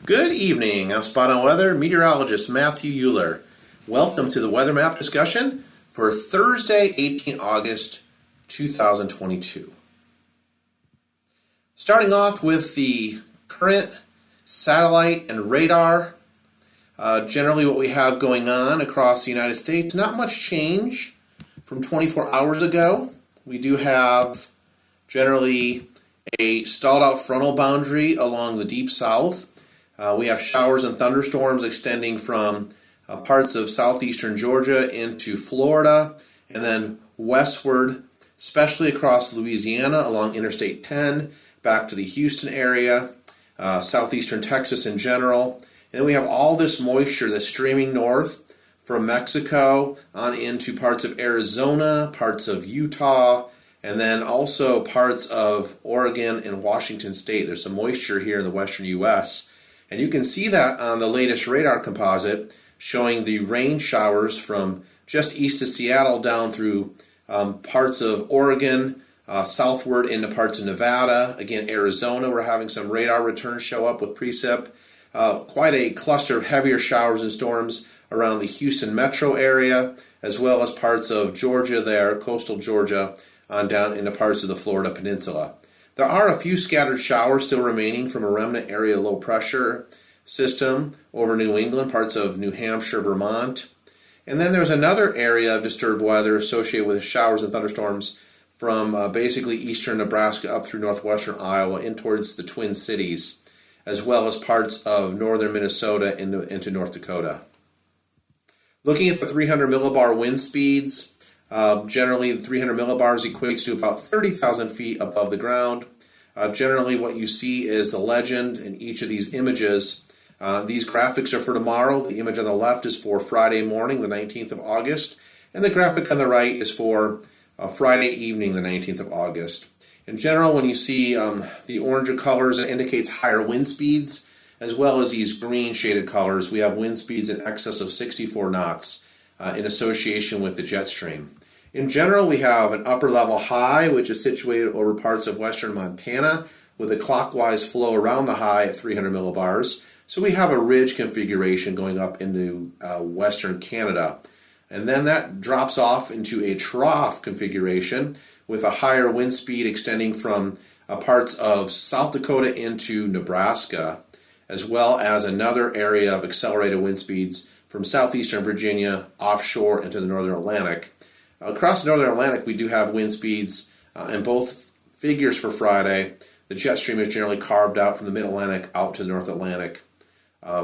Good evening. I'm Spot On Weather meteorologist Matthew Euler. Welcome to the weather map discussion for Thursday, 18 August 2022. Starting off with the current satellite and radar. Generally what we have going on across the United States, not much change from 24 hours ago. We do have generally a stalled out frontal boundary along the deep south. We have showers and thunderstorms extending from parts of southeastern Georgia into Florida and then westward, especially across Louisiana along Interstate 10, back to the Houston area, southeastern Texas in general. And then we have all this moisture that's streaming north from Mexico on into parts of Arizona, parts of Utah, and then also parts of Oregon and Washington State. There's some moisture here in the western U.S., and you can see that on the latest radar composite showing the rain showers from just east of Seattle down through parts of Oregon, southward into parts of Nevada. Again, Arizona, we're having some radar returns show up with precip. Quite a cluster of heavier showers and storms around the Houston metro area, as well as parts of Georgia there, coastal Georgia, on down into parts of the Florida Peninsula. There are a few scattered showers still remaining from a remnant area low pressure system over New England, parts of New Hampshire, Vermont. And then there's another area of disturbed weather associated with showers and thunderstorms from basically eastern Nebraska up through northwestern Iowa in towards the Twin Cities, as well as parts of northern Minnesota into North Dakota. Looking at the 300 millibar wind speeds, generally, the 300 millibars equates to about 30,000 feet above the ground. Generally, what you see is the legend in each of these images. These graphics are for tomorrow. The image on the left is for Friday morning, the 19th of August, and the graphic on the right is for Friday evening, the 19th of August. In general, when you see the orange colors, it indicates higher wind speeds, as well as these green shaded colors. We have wind speeds in excess of 64 knots in association with the jet stream. In general, we have an upper level high, which is situated over parts of western Montana, with a clockwise flow around the high at 300 millibars. So we have a ridge configuration going up into western Canada. And then that drops off into a trough configuration with a higher wind speed extending from parts of South Dakota into Nebraska, as well as another area of accelerated wind speeds from southeastern Virginia offshore into the northern Atlantic. Across the northern Atlantic, we do have wind speeds in both figures for Friday. The jet stream is generally carved out from the mid-Atlantic out to the North Atlantic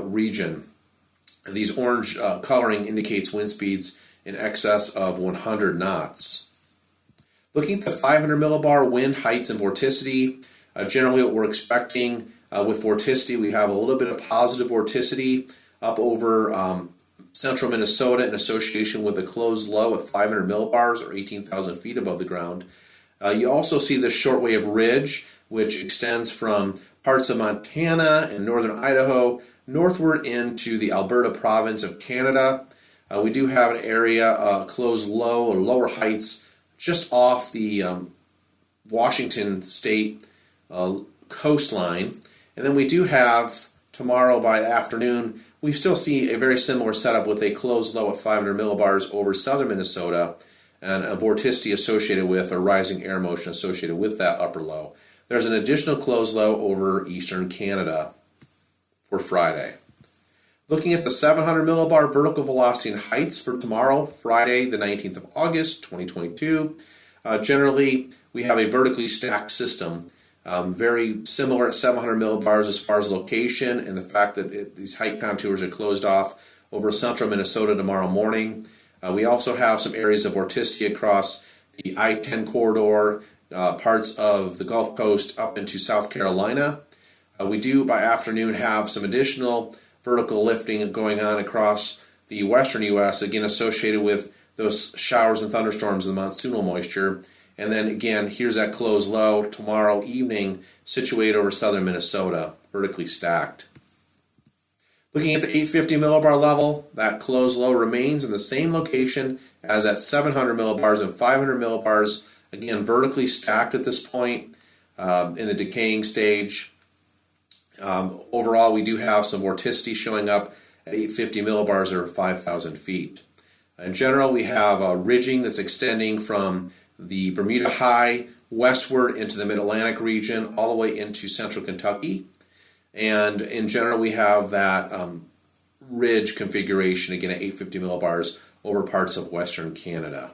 region. And these orange coloring indicates wind speeds in excess of 100 knots. Looking at the 500 millibar wind heights and vorticity, generally what we're expecting with vorticity, we have a little bit of positive vorticity up over central Minnesota in association with a closed low at 500 millibars or 18,000 feet above the ground. You also see the shortwave ridge, which extends from parts of Montana and northern Idaho northward into the Alberta province of Canada. We do have an area, closed low or lower heights, just off the Washington state coastline. And then we do have tomorrow by afternoon, we still see a very similar setup with a closed low at 500 millibars over southern Minnesota and a vorticity associated with, or rising air motion associated with that upper low. There's an additional closed low over eastern Canada for Friday. Looking at the 700 millibar vertical velocity and heights for tomorrow, Friday, the 19th of August, 2022. Generally, we have a vertically stacked system. Very similar at 700 millibars as far as location and the fact that these height contours are closed off over central Minnesota tomorrow morning. We also have some areas of vorticity across the I-10 corridor, parts of the Gulf Coast up into South Carolina. We do, by afternoon, have some additional vertical lifting going on across the western U.S., again associated with those showers and thunderstorms and the monsoonal moisture. And then again, here's that closed low tomorrow evening, situated over southern Minnesota, vertically stacked. Looking at the 850 millibar level, that closed low remains in the same location as at 700 millibars and 500 millibars, again vertically stacked at this point in the decaying stage. Overall, we do have some vorticity showing up at 850 millibars or 5,000 feet. In general, we have a ridging that's extending from the Bermuda High westward into the Mid-Atlantic region all the way into central Kentucky. And in general, we have that ridge configuration, again at 850 millibars, over parts of western Canada.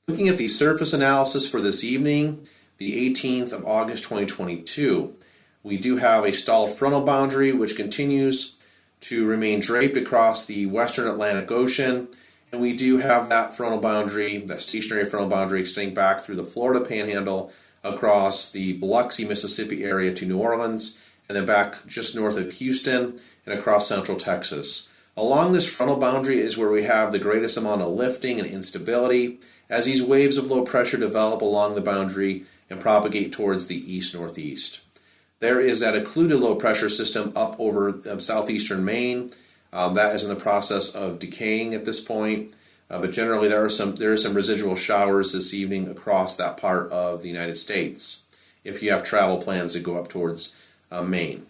Looking at the surface analysis for this evening, the 18th of August 2022, we do have a stalled frontal boundary which continues to remain draped across the western Atlantic Ocean, and we do have that frontal boundary, that stationary frontal boundary, extending back through the Florida Panhandle across the Biloxi, Mississippi area to New Orleans, and then back just north of Houston and across central Texas. Along this frontal boundary is where we have the greatest amount of lifting and instability as these waves of low pressure develop along the boundary and propagate towards the east-northeast. There is that occluded low pressure system up over southeastern Maine. That is in the process of decaying at this point, but generally there are some residual showers this evening across that part of the United States if you have travel plans to go up towards Maine.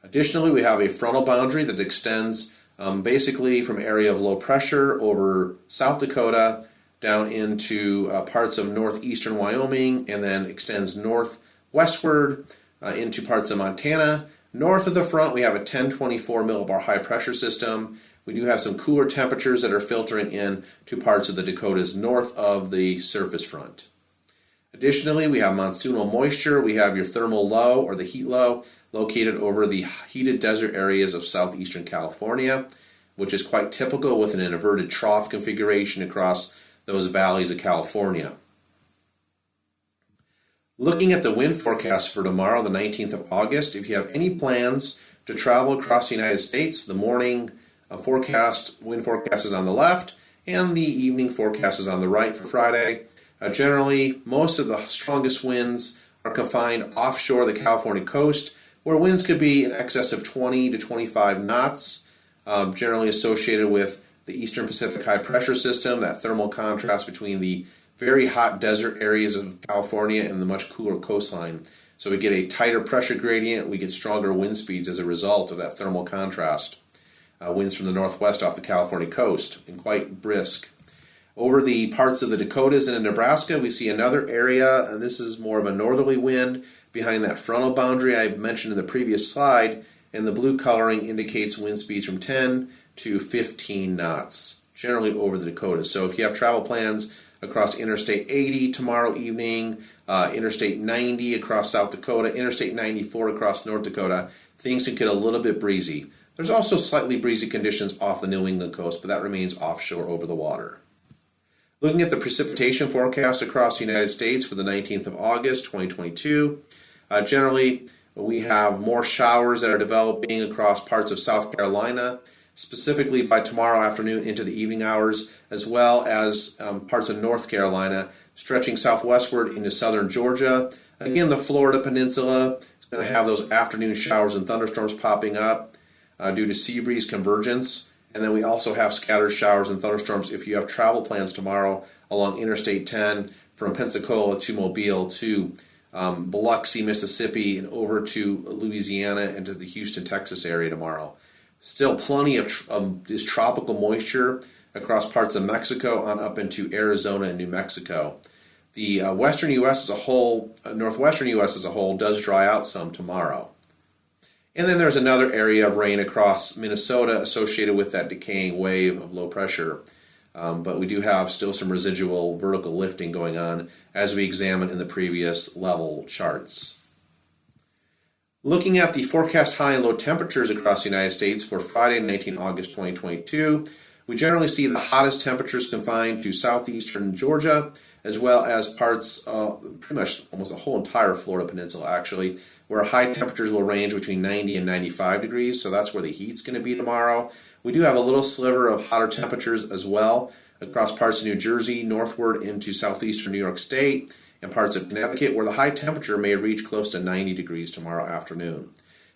Additionally, we have a frontal boundary that extends basically from area of low pressure over South Dakota down into parts of northeastern Wyoming, and then extends northwestward into parts of Montana. North of the front, we have a 1024 millibar high pressure system. We do have some cooler temperatures that are filtering in to parts of the Dakotas north of the surface front. Additionally, we have monsoonal moisture. We have your thermal low or the heat low located over the heated desert areas of southeastern California, which is quite typical with an inverted trough configuration across those valleys of California. Looking at the wind forecast for tomorrow, the 19th of August, if you have any plans to travel across the United States, the morning wind forecast is on the left, and the evening forecast is on the right for Friday. Generally, most of the strongest winds are confined offshore the California coast, where winds could be in excess of 20 to 25 knots, generally associated with the Eastern Pacific high pressure system, that thermal contrast between the very hot desert areas of California and the much cooler coastline. So we get a tighter pressure gradient, we get stronger wind speeds as a result of that thermal contrast. Winds from the northwest off the California coast, and quite brisk. Over the parts of the Dakotas and in Nebraska, we see another area, and this is more of a northerly wind behind that frontal boundary I mentioned in the previous slide, and the blue coloring indicates wind speeds from 10 to 15 knots, generally over the Dakotas. So if you have travel plans across Interstate 80 tomorrow evening, Interstate 90 across South Dakota, Interstate 94 across North Dakota, things can get a little bit breezy. There's also slightly breezy conditions off the New England coast, but that remains offshore over the water. Looking at the precipitation forecast across the United States for the 19th of August, 2022, generally we have more showers that are developing across parts of South Carolina, specifically by tomorrow afternoon into the evening hours, as well as parts of North Carolina, stretching southwestward into southern Georgia. Again, the Florida Peninsula is going to have those afternoon showers and thunderstorms popping up due to sea breeze convergence. And then we also have scattered showers and thunderstorms if you have travel plans tomorrow along Interstate 10 from Pensacola to Mobile to Biloxi, Mississippi, and over to Louisiana and to the Houston, Texas area tomorrow. Still plenty of this tropical moisture across parts of Mexico on up into Arizona and New Mexico. The western U.S. as a whole, northwestern U.S. as a whole, does dry out some tomorrow. And then there's another area of rain across Minnesota associated with that decaying wave of low pressure. But we do have still some residual vertical lifting going on as we examined in the previous level charts. Looking at the forecast high and low temperatures across the United States for Friday, 19 August 2022, we generally see the hottest temperatures confined to southeastern Georgia, as well as parts, pretty much almost the whole entire Florida Peninsula actually, where high temperatures will range between 90 and 95 degrees, so that's where the heat's going to be tomorrow. We do have a little sliver of hotter temperatures as well across parts of New Jersey, northward into southeastern New York State, and parts of Connecticut, where the high temperature may reach close to 90 degrees tomorrow afternoon.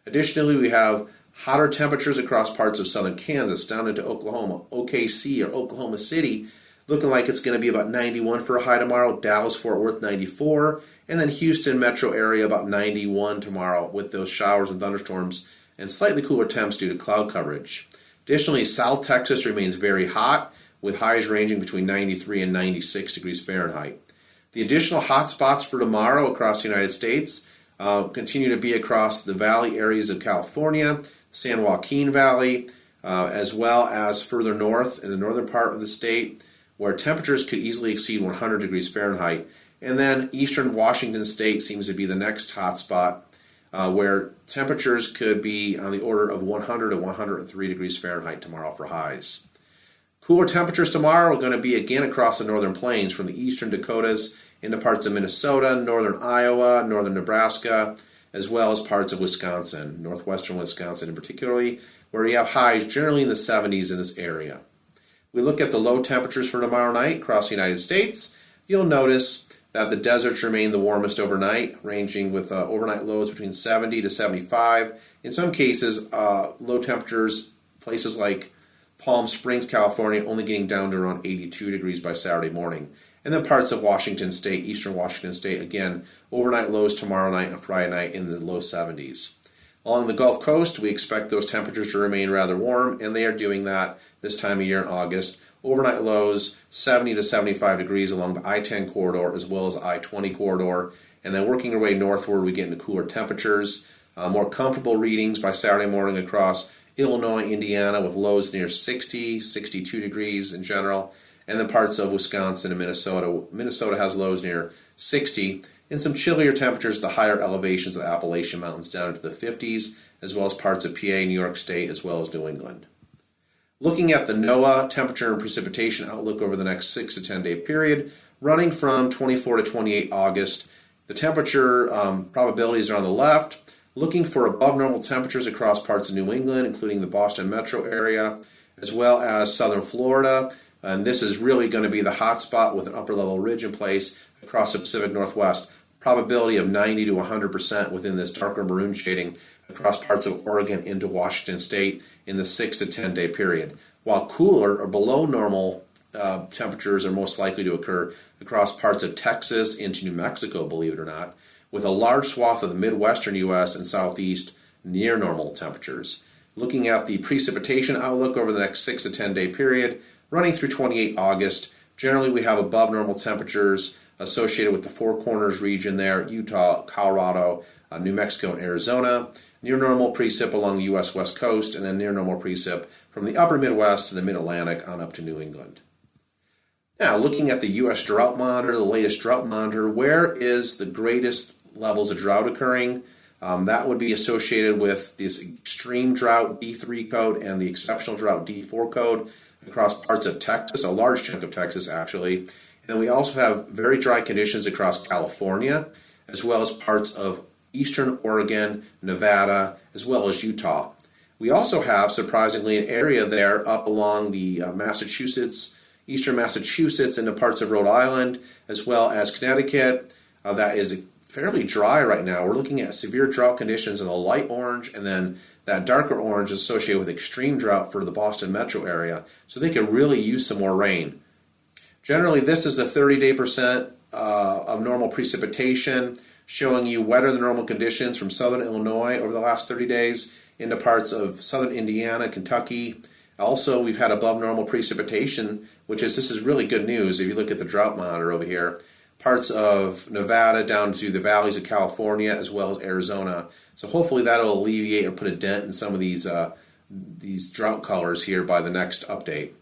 Additionally, we have hotter temperatures across parts of southern Kansas, down into Oklahoma, OKC or Oklahoma City, Looking like it's going to be about 91 for a high tomorrow. Dallas, Fort Worth, 94. And then Houston metro area about 91 tomorrow with those showers and thunderstorms and slightly cooler temps due to cloud coverage. Additionally, South Texas remains very hot with highs ranging between 93 and 96 degrees Fahrenheit. The additional hot spots for tomorrow across the United States continue to be across the valley areas of California, San Joaquin Valley, as well as further north in the northern part of the state, where temperatures could easily exceed 100 degrees Fahrenheit. And then eastern Washington state seems to be the next hot spot, where temperatures could be on the order of 100 to 103 degrees Fahrenheit tomorrow for highs. Cooler temperatures tomorrow are going to be again across the northern plains from the eastern Dakotas into parts of Minnesota, northern Iowa, northern Nebraska, as well as parts of Wisconsin, northwestern Wisconsin in particularly, where you have highs generally in the 70s in this area. We look at the low temperatures for tomorrow night across the United States. You'll notice that the deserts remain the warmest overnight, ranging with overnight lows between 70 to 75. In some cases, low temperatures, places like Palm Springs, California, only getting down to around 82 degrees by Saturday morning. And then parts of Washington State, eastern Washington State, again, overnight lows tomorrow night and Friday night in the low 70s. Along the Gulf Coast, we expect those temperatures to remain rather warm, and they are doing that this time of year in August. Overnight lows 70 to 75 degrees along the I-10 corridor as well as I-20 corridor. And then working our way northward, we get into cooler temperatures, more comfortable readings by Saturday morning across Illinois, Indiana, with lows near 60, 62 degrees in general. And then parts of Wisconsin and Minnesota. Minnesota has lows near 60. And some chillier temperatures at the higher elevations of the Appalachian Mountains down into the 50s, as well as parts of PA, New York State, as well as New England. Looking at the NOAA temperature and precipitation outlook over the next 6 to 10 day period, running from 24 to 28 August, the temperature probabilities are on the left, looking for above normal temperatures across parts of New England, including the Boston metro area, as well as southern Florida. And this is really going to be the hot spot with an upper level ridge in place across the Pacific Northwest. Probability of 90 to 100% within this darker maroon shading across parts of Oregon into Washington State in the 6 to 10 day period. While cooler or below normal temperatures are most likely to occur across parts of Texas into New Mexico, believe it or not, with a large swath of the Midwestern U.S. and Southeast near normal temperatures. Looking at the precipitation outlook over the next 6 to 10 day period, running through 28 August, generally we have above normal temperatures associated with the Four Corners region there, Utah, Colorado, New Mexico, and Arizona. Near normal precip along the U.S. West Coast, and then near normal precip from the upper Midwest to the Mid-Atlantic on up to New England. Now, looking at the U.S. Drought Monitor, the latest Drought Monitor, where is the greatest levels of drought occurring? That would be associated with this extreme drought D3 code and the exceptional drought D4 code across parts of Texas, a large chunk of Texas actually. And we also have very dry conditions across California, as well as parts of eastern Oregon, Nevada, as well as Utah. We also have, surprisingly, an area there up along the Massachusetts, eastern Massachusetts, into parts of Rhode Island, as well as Connecticut, that is fairly dry right now. We're looking at severe drought conditions in a light orange, and then that darker orange is associated with extreme drought for the Boston metro area, so they could really use some more rain. Generally, this is the 30-day percent of normal precipitation, showing you wetter than normal conditions from southern Illinois over the last 30 days into parts of southern Indiana, Kentucky. Also, we've had above normal precipitation, this is really good news if you look at the drought monitor over here. Parts of Nevada down to the valleys of California as well as Arizona. So hopefully that'll alleviate or put a dent in some of these drought colors here by the next update.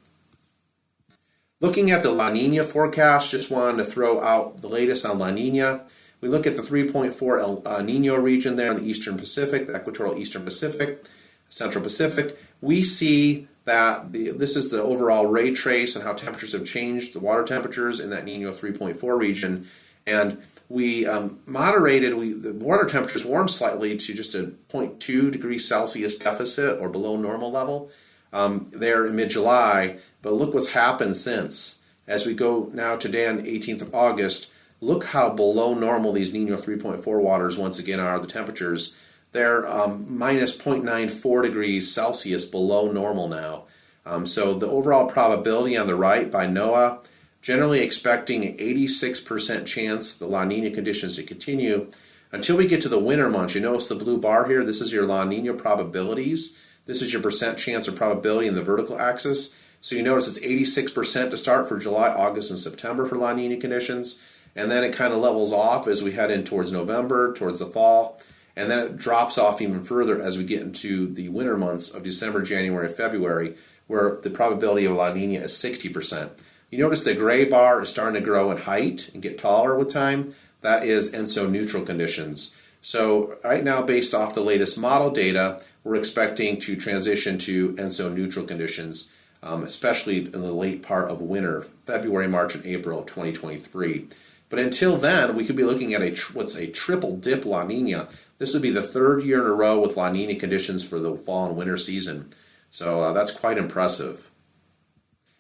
Looking at the La Nina forecast, just wanted to throw out the latest on La Nina. We look at the 3.4 El Nino region there in the Eastern Pacific, the equatorial Eastern Pacific, Central Pacific. We see that this is the overall ray trace and how temperatures have changed, the water temperatures in that Nino 3.4 region. And we the water temperatures warmed slightly to just a 0.2 degrees Celsius deficit or below normal level there in mid-July. But look what's happened since. As we go now today on the 18th of August, look how below normal these Nino 3.4 waters once again are, the temperatures. They're minus 0.94 degrees Celsius below normal now. So the overall probability on the right by NOAA, generally expecting an 86% chance the La Nina conditions to continue until we get to the winter months. You notice the blue bar here, this is your La Nina probabilities. This is your percent chance or probability in the vertical axis. So you notice it's 86% to start for July, August, and September for La Nina conditions. And then it kind of levels off as we head in towards November, towards the fall. And then it drops off even further as we get into the winter months of December, January, and February, where the probability of La Nina is 60%. You notice the gray bar is starting to grow in height and get taller with time. That is ENSO neutral conditions. So right now, based off the latest model data, we're expecting to transition to ENSO neutral conditions, especially in the late part of winter, February, March, and April of 2023. But until then, we could be looking at what's a triple dip La Nina. This would be the third year in a row with La Nina conditions for the fall and winter season. So that's quite impressive.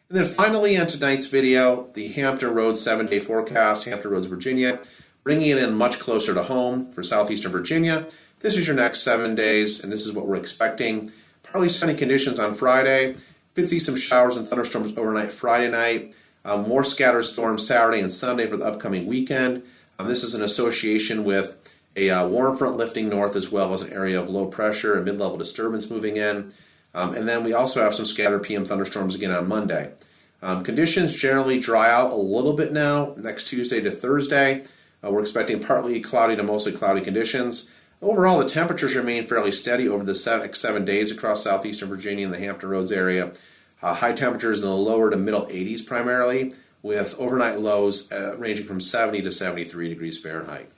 And then finally in tonight's video, the Hampton Roads 7-day forecast, Hampton Roads, Virginia, bringing it in much closer to home for southeastern Virginia. This is your next 7 days, and this is what we're expecting. Partly sunny conditions on Friday. Could see some showers and thunderstorms overnight Friday night. More scattered storms Saturday and Sunday for the upcoming weekend. This is in association with a warm front lifting north, as well as an area of low pressure and mid-level disturbance moving in. And then we also have some scattered PM thunderstorms again on Monday. Conditions generally dry out a little bit now next Tuesday to Thursday. We're expecting partly cloudy to mostly cloudy conditions. Overall, the temperatures remain fairly steady over the next 7 days across southeastern Virginia and the Hampton Roads area. High temperatures in the lower to middle 80s primarily, with overnight lows ranging from 70 to 73 degrees Fahrenheit.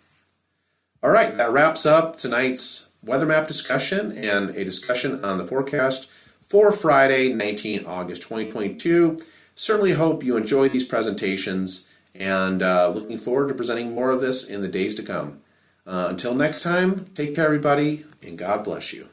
All right, that wraps up tonight's weather map discussion and a discussion on the forecast for Friday, 19 August 2022. Certainly hope you enjoy these presentations, and looking forward to presenting more of this in the days to come. Until next time, take care, everybody, and God bless you.